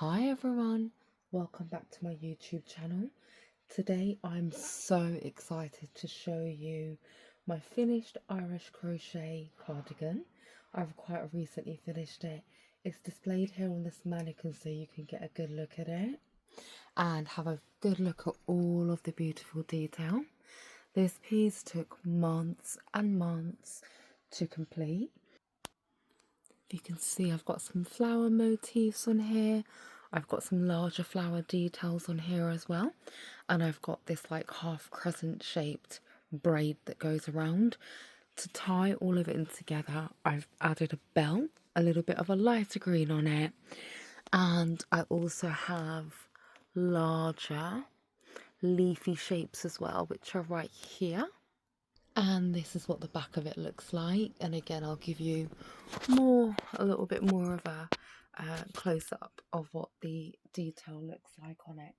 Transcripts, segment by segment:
Hi everyone, welcome back to my YouTube channel. Today I'm so excited to show you my finished Irish crochet cardigan. I've quite recently finished it. It's displayed here on this mannequin so you can get a good look at it and have a good look at all of the beautiful detail. This piece took months and months to complete. You can see I've got some flower motifs on here. I've got some larger flower details on here as well. And I've got this like half crescent shaped braid that goes around. To tie all of it in together, I've added a belt, a little bit of a lighter green on it. And I also have larger leafy shapes as well, which are right here. And this is what the back of it looks like. And again, I'll give you a little bit more of a close-up of what the detail looks like on it.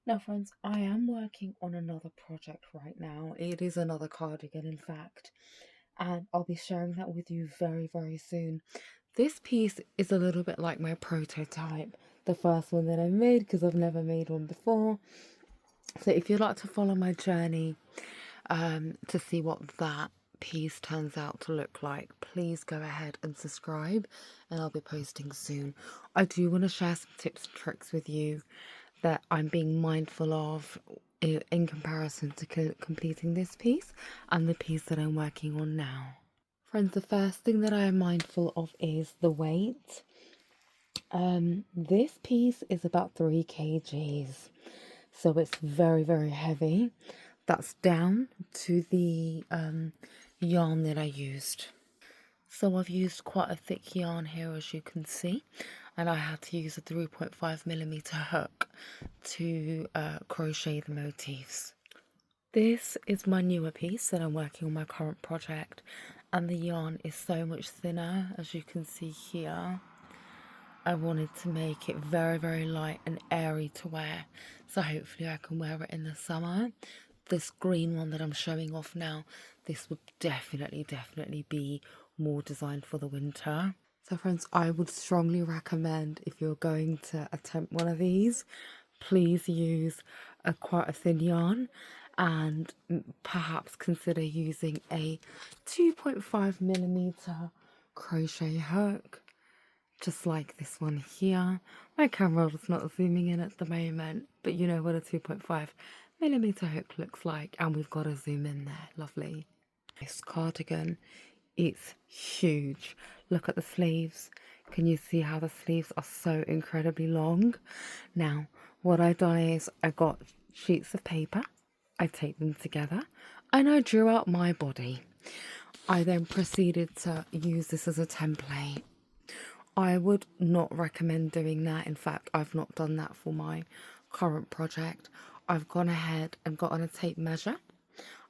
Now friends, I am working on another project right now. It is another cardigan, in fact, and I'll be sharing that with you very, very soon. This piece is a little bit like my prototype, the first one that I made, because I've never made one before. So if you'd like to follow my journey to see what that piece turns out to look like, please go ahead and subscribe, and I'll be posting soon. I do want to share some tips and tricks with you that I'm being mindful of in comparison to completing this piece and the piece that I'm working on now. Friends, the first thing that I am mindful of is the weight. This piece is about 3 kgs, so it's very, very heavy. That's down to the yarn that I used. So I've used quite a thick yarn here, as you can see, and I had to use a 3.5mm hook to crochet the motifs. This is my newer piece that I'm working on my current project, and the yarn is so much thinner, as you can see here. I wanted to make it very, very light and airy to wear, so hopefully I can wear it in the summer. This green one that I'm showing off now, this would definitely be more designed for the winter. So friends, I would strongly recommend, if you're going to attempt one of these, please use quite a thin yarn, and perhaps consider using a 2.5mm crochet hook, just like this one here. My camera is not zooming in at the moment, but you know what a 2.5mm hook looks like, and we've got a zoom in there. Lovely. This cardigan, it's huge. Look at the sleeves. Can you see how the sleeves are so incredibly long? Now, what I've done is I got sheets of paper, I taped them together, and I drew out my body. I then proceeded to use this as a template. I would not recommend doing that. In fact, I've not done that for my current project. I've gone ahead and got on a tape measure.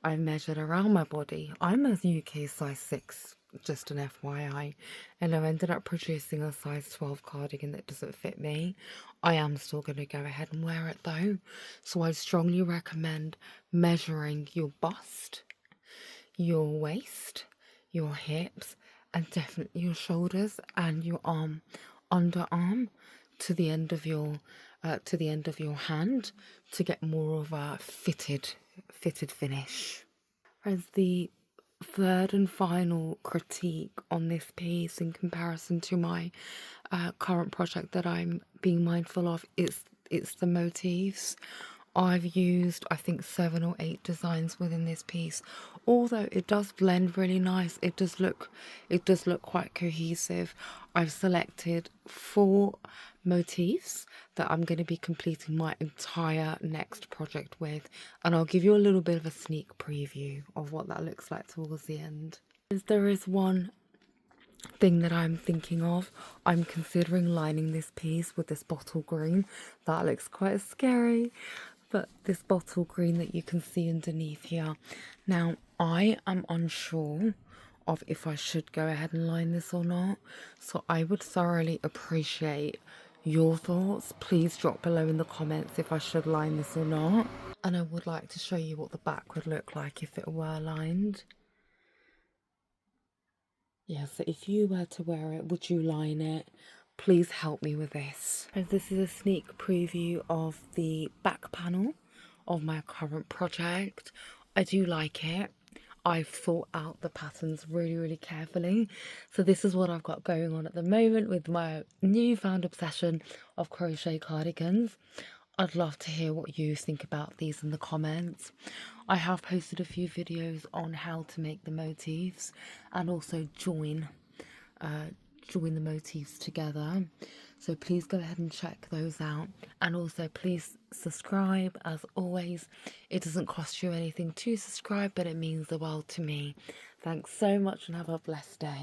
I measured around my body. I'm a UK size 6, just an FYI, and I ended up producing a size 12 cardigan that doesn't fit me. I am still going to go ahead and wear it though, so I strongly recommend measuring your bust, your waist, your hips, and definitely your shoulders and your underarm to the end of your hand to get more of a fitted finish. As the third and final critique on this piece in comparison to my current project that I'm being mindful of, it's the motifs. I've used, I think, 7 or 8 designs within this piece. Although it does blend really nice, it does look quite cohesive. I've selected 4 motifs that I'm going to be completing my entire next project with, and I'll give you a little bit of a sneak preview of what that looks like towards the end. There is one thing that I'm thinking of. I'm considering lining this piece with this bottle green. That looks quite scary, but this bottle green that you can see underneath here. Now, I am unsure of if I should go ahead and line this or not, so I would thoroughly appreciate your thoughts. Please drop below in the comments if I should line this or not, and I would like to show you what the back would look like if it were lined. Yeah, so if you were to wear it, would you line it? please help me with this. And this is a sneak preview of the back panel of my current project. I do like it. I've thought out the patterns really carefully. So this is what I've got going on at the moment with my newfound obsession of crochet cardigans. I'd love to hear what you think about these in the comments. I have posted a few videos on how to make the motifs and also join the motifs together, so please go ahead and check those out, and also please subscribe. As always, it doesn't cost you anything to subscribe, but it means the world to me. Thanks so much and have a blessed day.